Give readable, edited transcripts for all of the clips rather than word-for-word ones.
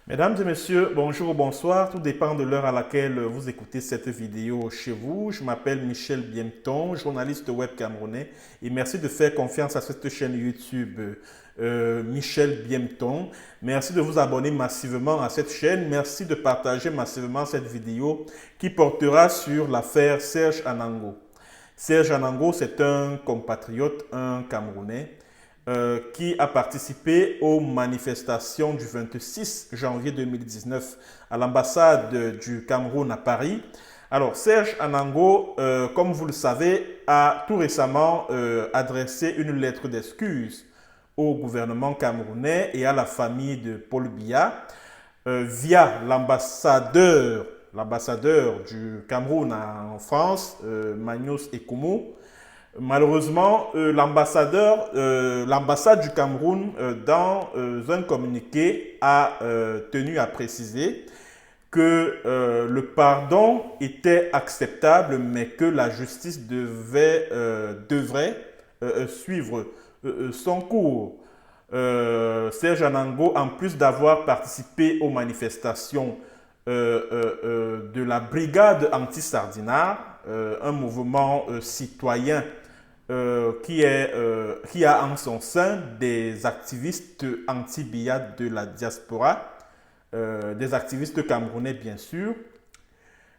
Mesdames et messieurs, bonjour ou bonsoir, tout dépend de l'heure à laquelle vous écoutez cette vidéo chez vous. Je m'appelle Michel Biemton, journaliste web camerounais et merci de faire confiance à cette chaîne YouTube Michel Biemton. Merci de vous abonner massivement à cette chaîne, merci de partager massivement cette vidéo qui portera sur l'affaire Serge Anango. Serge Anango, c'est un compatriote, un Camerounais qui a participé aux manifestations du 26 janvier 2019 à l'ambassade du Cameroun à Paris. Alors, Serge Anango, comme vous le savez, a tout récemment adressé une lettre d'excuse au gouvernement camerounais et à la famille de Paul Biya via l'ambassadeur du Cameroun en France, Magnos Ekoumou. Malheureusement, l'ambassade du Cameroun, dans un communiqué, a tenu à préciser que le pardon était acceptable, mais que la justice devrait suivre son cours. Serge Anango, en plus d'avoir participé aux manifestations de la brigade anti-sardinard, un mouvement citoyen qui a en son sein des activistes anti-Biya de la diaspora, des activistes camerounais bien sûr.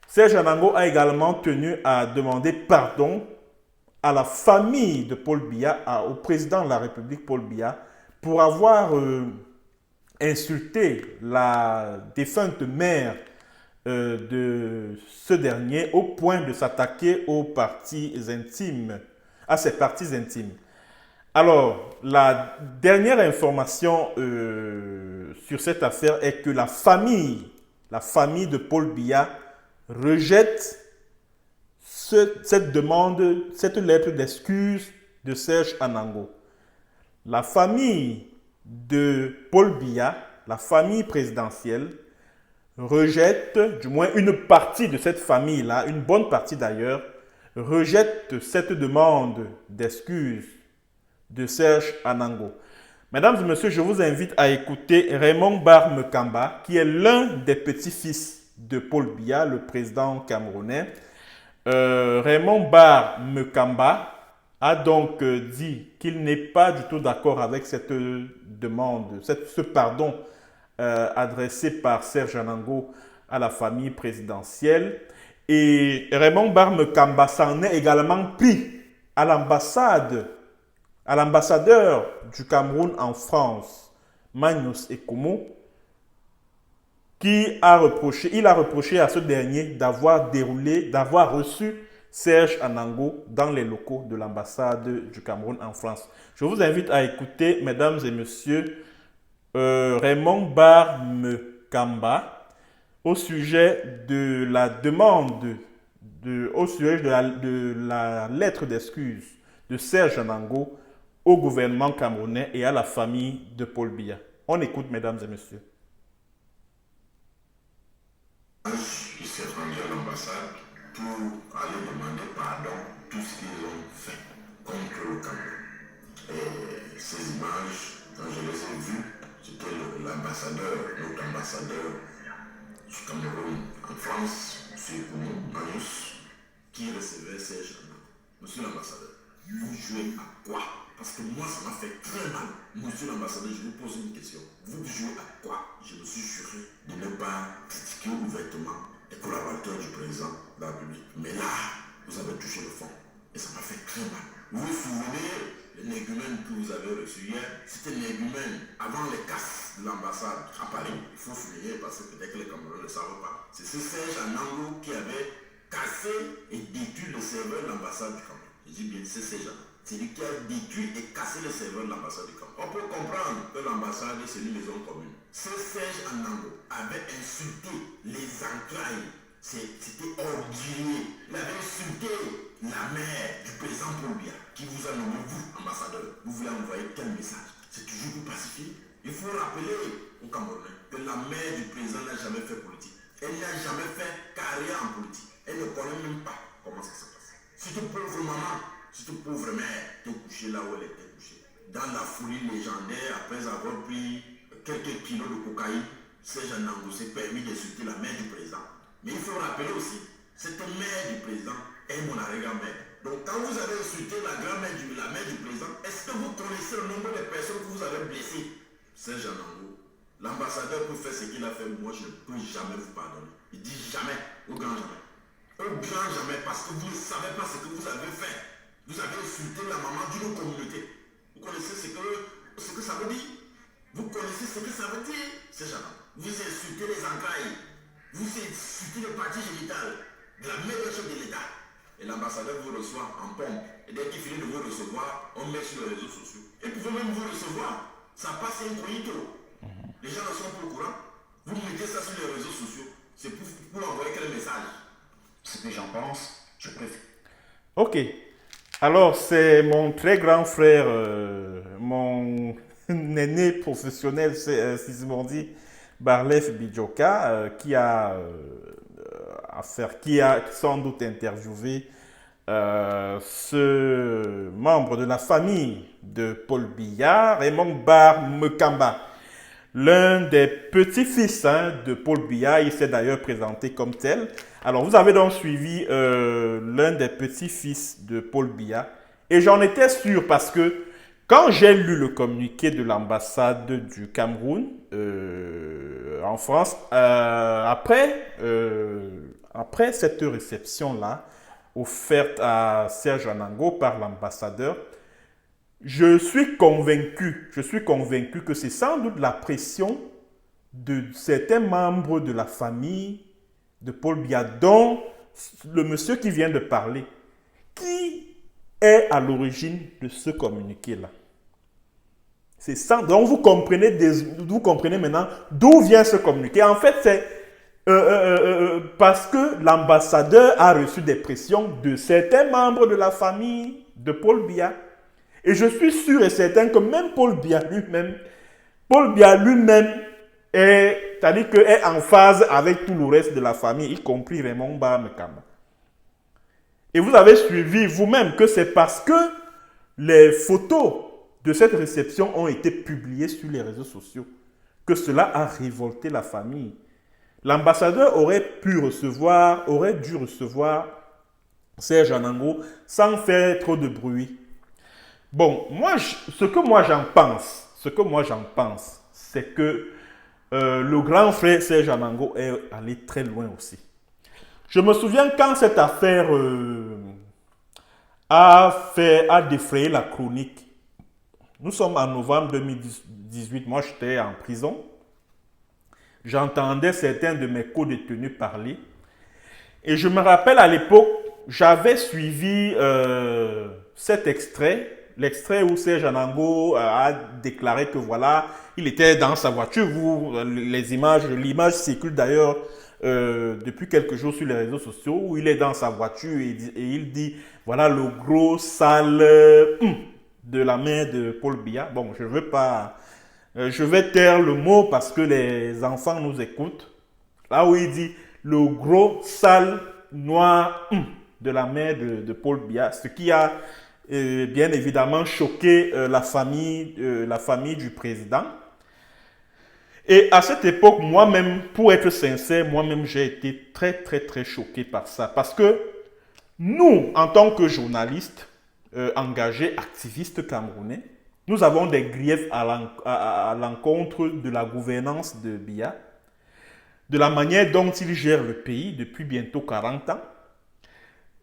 Serge Anango a également tenu à demander pardon à la famille de Paul Biya, au président de la République Paul Biya, pour avoir insulté la défunte mère de ce dernier au point de s'attaquer à ses parties intimes. Alors, la dernière information sur cette affaire est que la famille de Paul Biya rejette cette demande, cette lettre d'excuse de Serge Anango. La famille de Paul Biya, la famille présidentielle, rejette, du moins une partie de cette famille-là, une bonne partie d'ailleurs, rejette cette demande d'excuse de Serge Anango. Mesdames et messieurs, je vous invite à écouter Raymond Bar Mekamba, qui est l'un des petits-fils de Paul Biya, le président camerounais. Raymond Bar Mekamba a donc dit qu'il n'est pas du tout d'accord avec cette demande, ce pardon adressé par Serge Anango à la famille présidentielle. Et Raymond Bar Mekamba s'en est également pris à l'ambassadeur du Cameroun en France, Magnos Ekoumou, il a reproché à ce dernier d'avoir reçu Serge Anango dans les locaux de l'ambassade du Cameroun en France. Je vous invite à écouter, mesdames et messieurs, Raymond Bar Mekamba au sujet de la demande, au sujet de la lettre d'excuse de Serge Anango au gouvernement camerounais et à la famille de Paul Biya. On écoute, mesdames et messieurs. Il s'est rendu à l'ambassade pour aller demander pardon tout ce qu'ils ont fait contre le Cameroun. Et ces images, quand je les ai vues, c'était notre ambassadeur du Cameroun en France, M. Manus, qui recevait Serge Anango. Monsieur l'ambassadeur, vous jouez à quoi? Parce que moi, ça m'a fait très mal. Monsieur l'ambassadeur, je vous pose une question. Vous jouez à quoi? Je me suis juré de ne pas critiquer ouvertement les collaborateurs du président de la République. Mais là, vous avez touché le fond. Et ça m'a fait très mal. Vous vous souvenez, l'énergumène que vous avez reçu hier, c'était l'énergumène avant les casses de l'ambassade à Paris. Il faut souligner parce que peut-être que les Camerounais ne le savent pas. C'est ce Serge Anango qui avait cassé et détruit le serveur de l'ambassade du Cameroun. Je dis bien, c'est Serge Anango. C'est lui qui a détruit et cassé le serveur de l'ambassade du Cameroun. On peut comprendre que l'ambassade, c'est une maison commune. Ce Serge Anango avait insulté les entrailles. C'était orgueilleux. Il avait insulté la mère du président Paul Biya, qui vous a nommé, vous, ambassadeur. Vous voulez envoyer quel message? C'est toujours pour pacifier. Il faut rappeler aux Camerounais que la mère du président n'a jamais fait politique. Elle n'a jamais fait carrière en politique. Elle ne connaît même pas comment ça se passe. Surtout pauvre maman. Cette pauvre mère était couchée là où elle était couchée. Dans la folie légendaire, après avoir pris quelques kilos de cocaïne, Serge Nango s'est permis d'insulter la mère du président. Mais il faut rappeler aussi, cette mère du président est mon arrière-grand-mère. Donc quand vous avez insulté la mère du président, est-ce que vous connaissez le nombre de personnes que vous avez blessées? Serge Nango, l'ambassadeur peut faire ce qu'il a fait, moi je ne peux jamais vous pardonner. Il dit jamais, au grand jamais. Au grand jamais, parce que vous ne savez pas ce que vous avez fait. Vous avez insulté la maman d'une communauté. Vous connaissez ce que ça veut dire? Vous connaissez ce que ça veut dire? C'est jamais. Vous insultez les entrailles. Vous insultez le parti génital de la meilleure chef de l'État. Et l'ambassadeur vous reçoit en pompe. Et dès qu'il finit de vous recevoir, on met sur les réseaux sociaux. Et pouvez même vous recevoir. Ça passe incognito. Les gens ne sont pas au courant. Vous mettez ça sur les réseaux sociaux. C'est pour envoyer quel message? Ce que j'en pense, je préfère. Ok. Alors, c'est mon très grand frère, mon aîné professionnel, c'est Sismondi Barlef Bidjoka, qui a sans doute interviewé ce membre de la famille de Paul Biya, Raymond Bar Mekamba, l'un des petits-fils de Paul Biya. Il s'est d'ailleurs présenté comme tel. Alors, vous avez donc suivi l'un des petits-fils de Paul Biya. Et j'en étais sûr parce que quand j'ai lu le communiqué de l'ambassade du Cameroun en France, après cette réception-là, offerte à Serge Anango par l'ambassadeur, je suis convaincu que c'est sans doute la pression de certains membres de la famille de Paul Biya, dont le monsieur qui vient de parler, qui est à l'origine de ce communiqué-là. C'est ça. Donc vous comprenez maintenant d'où vient ce communiqué. En fait, c'est parce que l'ambassadeur a reçu des pressions de certains membres de la famille de Paul Biya. Et je suis sûr et certain que même Paul Biya lui-même est en phase avec tout le reste de la famille, y compris Raymond Bar Mekamba. Et vous avez suivi vous-même que c'est parce que les photos de cette réception ont été publiées sur les réseaux sociaux que cela a révolté la famille. L'ambassadeur aurait dû recevoir Serge Anango sans faire trop de bruit. Bon, ce que moi j'en pense, c'est que le grand frère Serge Anango est allé très loin aussi. Je me souviens quand cette affaire a défrayé la chronique. Nous sommes en novembre 2018, moi j'étais en prison. J'entendais certains de mes co-détenus parler. Et je me rappelle à l'époque, j'avais suivi cet extrait, l'extrait où Serge Anango a déclaré que voilà, il était dans sa voiture. L'image circule d'ailleurs depuis quelques jours sur les réseaux sociaux où il est dans sa voiture et il dit voilà le gros sale de la main de Paul Biya. Bon, je vais taire le mot parce que les enfants nous écoutent. Là où il dit le gros sale noir de la main de Paul Biya, ce qui a bien évidemment choqué la famille du président. Et à cette époque, moi-même, pour être sincère, j'ai été très, très, très choqué par ça. Parce que nous, en tant que journalistes engagés, activistes camerounais, nous avons des griefs à l'encontre de la gouvernance de Biya, de la manière dont il gère le pays depuis bientôt 40 ans,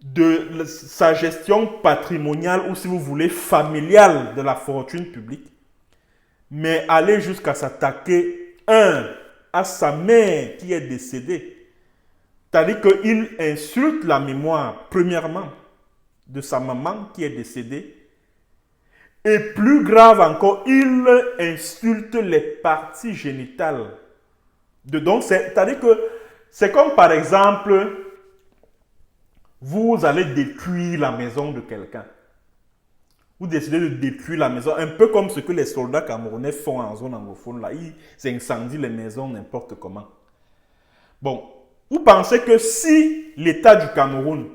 de sa gestion patrimoniale ou, si vous voulez, familiale de la fortune publique, mais aller jusqu'à s'attaquer à sa mère qui est décédée. C'est-à-dire qu'il insulte la mémoire, premièrement, de sa maman qui est décédée. Et plus grave encore, il insulte les parties génitales. Donc, c'est-à-dire que c'est comme par exemple, vous allez détruire la maison de quelqu'un. Vous décidez de détruire la maison, un peu comme ce que les soldats camerounais font en zone anglophone. Là, ils incendient les maisons n'importe comment. Bon, vous pensez que si l'État du Cameroun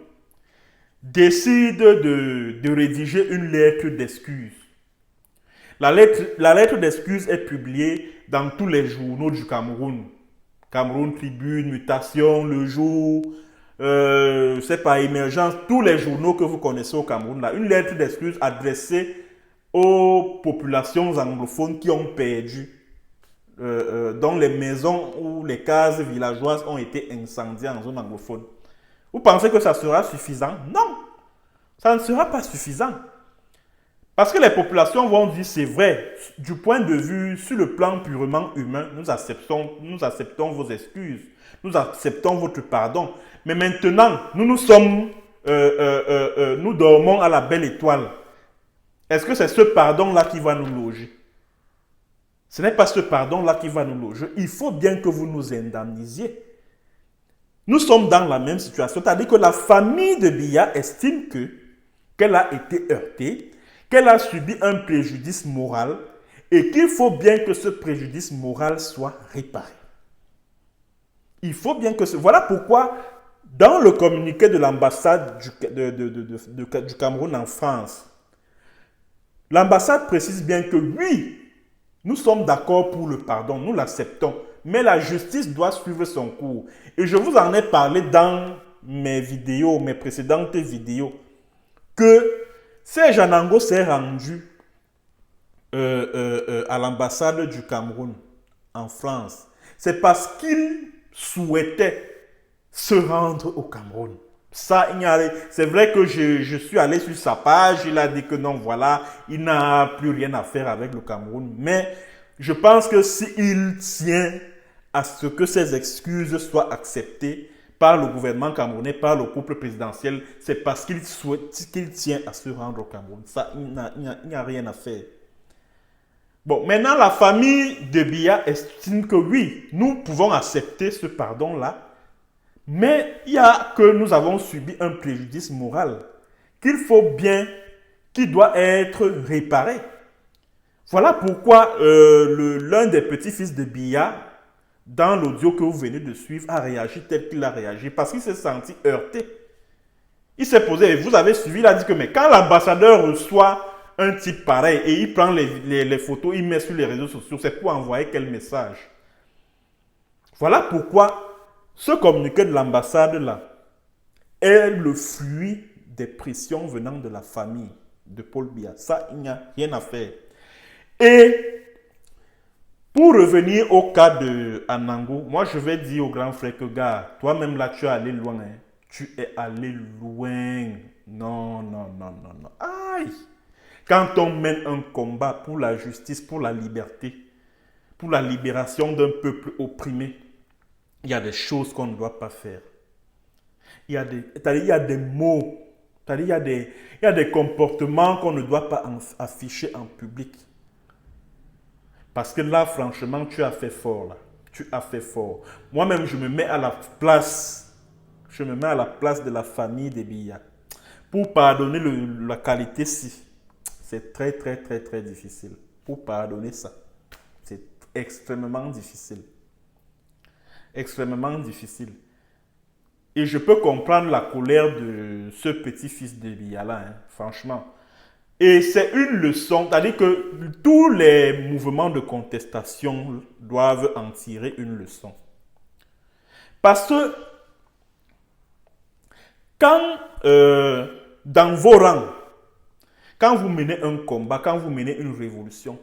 décide de rédiger une lettre d'excuse, la lettre d'excuse est publiée dans tous les journaux du Cameroun, Cameroun Tribune, Mutation, Le Jour, c'est pas Émergence, tous les journaux que vous connaissez au Cameroun, là, une lettre d'excuse adressée aux populations anglophones qui ont perdu, dont les maisons ou les cases villageoises ont été incendiées en zone anglophone. Vous pensez que ça sera suffisant? Non, ça ne sera pas suffisant. Parce que les populations vont dire, c'est vrai, du point de vue, sur le plan purement humain, nous acceptons vos excuses, nous acceptons votre pardon. Mais maintenant, nous dormons à la belle étoile. Est-ce que c'est ce pardon-là qui va nous loger? Ce n'est pas ce pardon-là qui va nous loger. Il faut bien que vous nous indemnisiez. Nous sommes dans la même situation, c'est-à-dire que la famille de Biya estime qu'elle a été heurtée, qu'elle a subi un préjudice moral et qu'il faut bien que ce préjudice moral soit réparé. Il faut bien que Voilà pourquoi, dans le communiqué de l'ambassade du Cameroun en France, l'ambassade précise bien que oui, nous sommes d'accord pour le pardon, nous l'acceptons, mais la justice doit suivre son cours. Et je vous en ai parlé dans mes précédentes vidéos, que Serge Anango s'est rendu à l'ambassade du Cameroun en France. C'est parce qu'il souhaitait se rendre au Cameroun. C'est vrai que je suis allé sur sa page, il a dit que non, voilà, il n'a plus rien à faire avec le Cameroun. Mais je pense que s'il tient à ce que ses excuses soient acceptées par le gouvernement camerounais, par le couple présidentiel, c'est parce qu'il tient à se rendre au Cameroun. Ça, il n'y a rien à faire. Bon, maintenant, la famille de Biya estime que oui, nous pouvons accepter ce pardon-là, mais il y a que nous avons subi un préjudice moral qui doit être réparé. Voilà pourquoi l'un des petits-fils de Biya, dans l'audio que vous venez de suivre, a réagi tel qu'il a réagi, parce qu'il s'est senti heurté. Il s'est posé, vous avez suivi, il a dit que mais quand l'ambassadeur reçoit un type pareil et il prend les photos, il met sur les réseaux sociaux, c'est pour envoyer quel message? Voilà pourquoi ce communiqué de l'ambassade là est le fruit des pressions venant de la famille de Paul Biya. Ça, il n'y a rien à faire. Et pour revenir au cas de Anango, moi je vais dire au grand frère que gars, toi-même là tu es allé loin. Hein. Tu es allé loin. Non, non, non, non, non. Aïe! Quand on mène un combat pour la justice, pour la liberté, pour la libération d'un peuple opprimé, il y a des choses qu'on ne doit pas faire. Il y a des mots, il y a des comportements qu'on ne doit pas afficher en public. Parce que là, franchement, tu as fait fort. Là. Tu as fait fort. Moi-même, je me mets à la place de la famille des Biya. Pour pardonner la qualité-ci, c'est très, très, très, très difficile. Pour pardonner ça, c'est extrêmement difficile. Extrêmement difficile. Et je peux comprendre la colère de ce petit-fils de Biya-là, hein, franchement. Et c'est une leçon, c'est-à-dire que tous les mouvements de contestation doivent en tirer une leçon. Parce que quand, dans vos rangs, quand vous menez un combat, quand vous menez une révolution,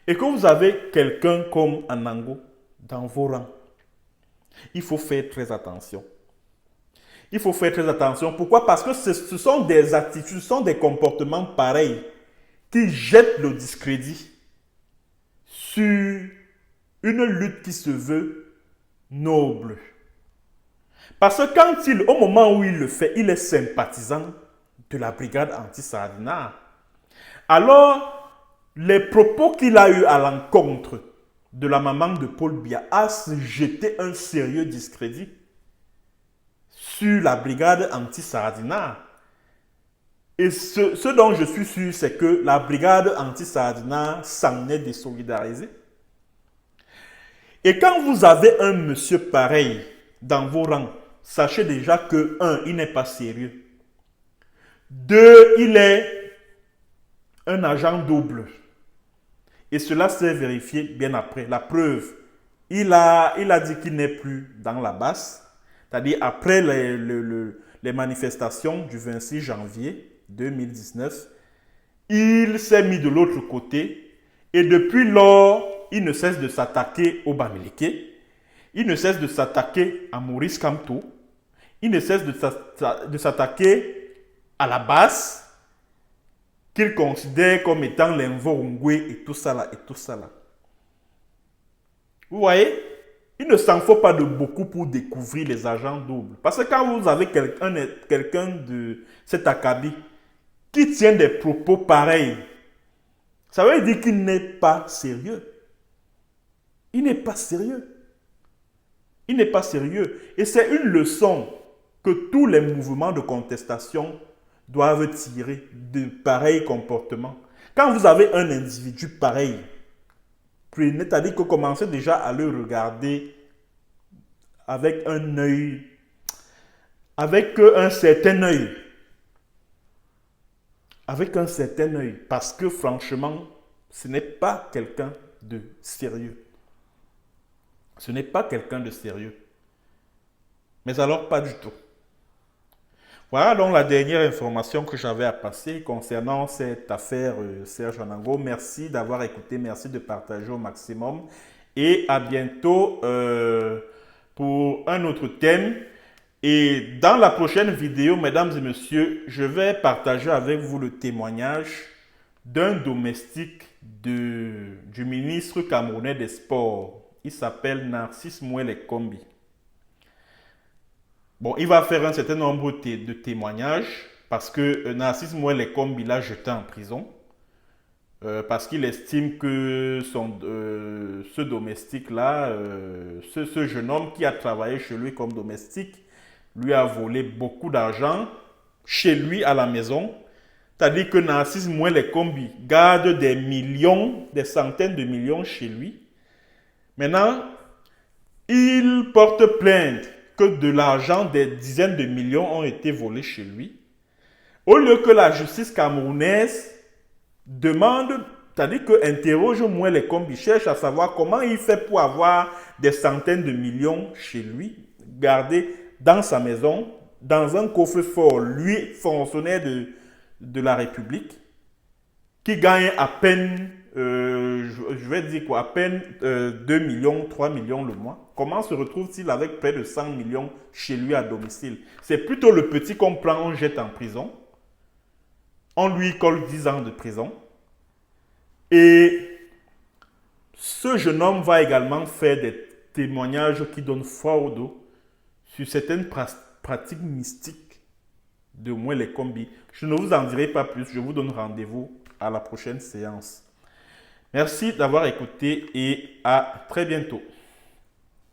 et que vous avez quelqu'un comme Anango dans vos rangs, il faut faire très attention. Il faut faire très attention. Pourquoi? Parce que ce sont des attitudes, ce sont des comportements pareils qui jettent le discrédit sur une lutte qui se veut noble. Parce que au moment où il le fait, il est sympathisant de la brigade anti-Sardina. Alors, les propos qu'il a eus à l'encontre de la maman de Paul Biya a jeté un sérieux discrédit sur la brigade anti-Sardina. Et ce dont je suis sûr, c'est que la brigade anti-Sardina s'en est désolidarisée. Et quand vous avez un monsieur pareil dans vos rangs, sachez déjà que, 1, il n'est pas sérieux. 2, il est un agent double. Et cela s'est vérifié bien après. La preuve, il a dit qu'il n'est plus dans la basse. C'est-à-dire après les manifestations du 26 janvier 2019, il s'est mis de l'autre côté et depuis lors, il ne cesse de s'attaquer au Bamileke, il ne cesse de s'attaquer à Maurice Kamto, il ne cesse de s'attaquer à la basse qu'il considère comme étant l'Envorungwe et tout ça là, et tout ça là. Vous voyez, il ne s'en faut pas de beaucoup pour découvrir les agents doubles. Parce que quand vous avez quelqu'un de cet acabit qui tient des propos pareils, ça veut dire qu'il n'est pas sérieux. Il n'est pas sérieux. Il n'est pas sérieux. Et c'est une leçon que tous les mouvements de contestation doivent tirer de pareils comportements. Quand vous avez un individu pareil, c'est-à-dire que commencez déjà à le regarder avec un œil, avec un certain œil. Avec un certain œil. Parce que franchement, ce n'est pas quelqu'un de sérieux. Ce n'est pas quelqu'un de sérieux. Mais alors, pas du tout. Voilà donc la dernière information que j'avais à passer concernant cette affaire Serge Anango. Merci d'avoir écouté, merci de partager au maximum. Et à bientôt pour un autre thème. Et dans la prochaine vidéo, mesdames et messieurs, je vais partager avec vous le témoignage d'un domestique du ministre camerounais des Sports. Il s'appelle Narcisse Mouele Kombi. Bon, il va faire un certain nombre de témoignages parce que Narcisse Mouele Kombi l'a jeté en prison parce qu'il estime que ce domestique-là, ce jeune homme qui a travaillé chez lui comme domestique, lui a volé beaucoup d'argent chez lui à la maison. C'est-à-dire que Narcisse Mouele Kombi garde des millions, des centaines de millions chez lui. Maintenant, il porte plainte que de l'argent, des dizaines de millions ont été volés chez lui. Au lieu que la justice camerounaise demande, c'est-à-dire que interroge Mouele Kombi, cherche à savoir comment il fait pour avoir des centaines de millions chez lui, gardés dans sa maison, dans un coffre-fort, lui, fonctionnaire de la République, qui gagne à peine, je vais dire quoi, à peine 2 millions, 3 millions le mois. Comment se retrouve-t-il avec près de 100 millions chez lui à domicile? C'est plutôt le petit qu'on prend, on jette en prison. On lui colle 10 ans de prison. Et ce jeune homme va également faire des témoignages qui donnent foi au dos sur certaines pratiques mystiques de Mouele Kombi. Je ne vous en dirai pas plus, je vous donne rendez-vous à la prochaine séance. Merci d'avoir écouté et à très bientôt.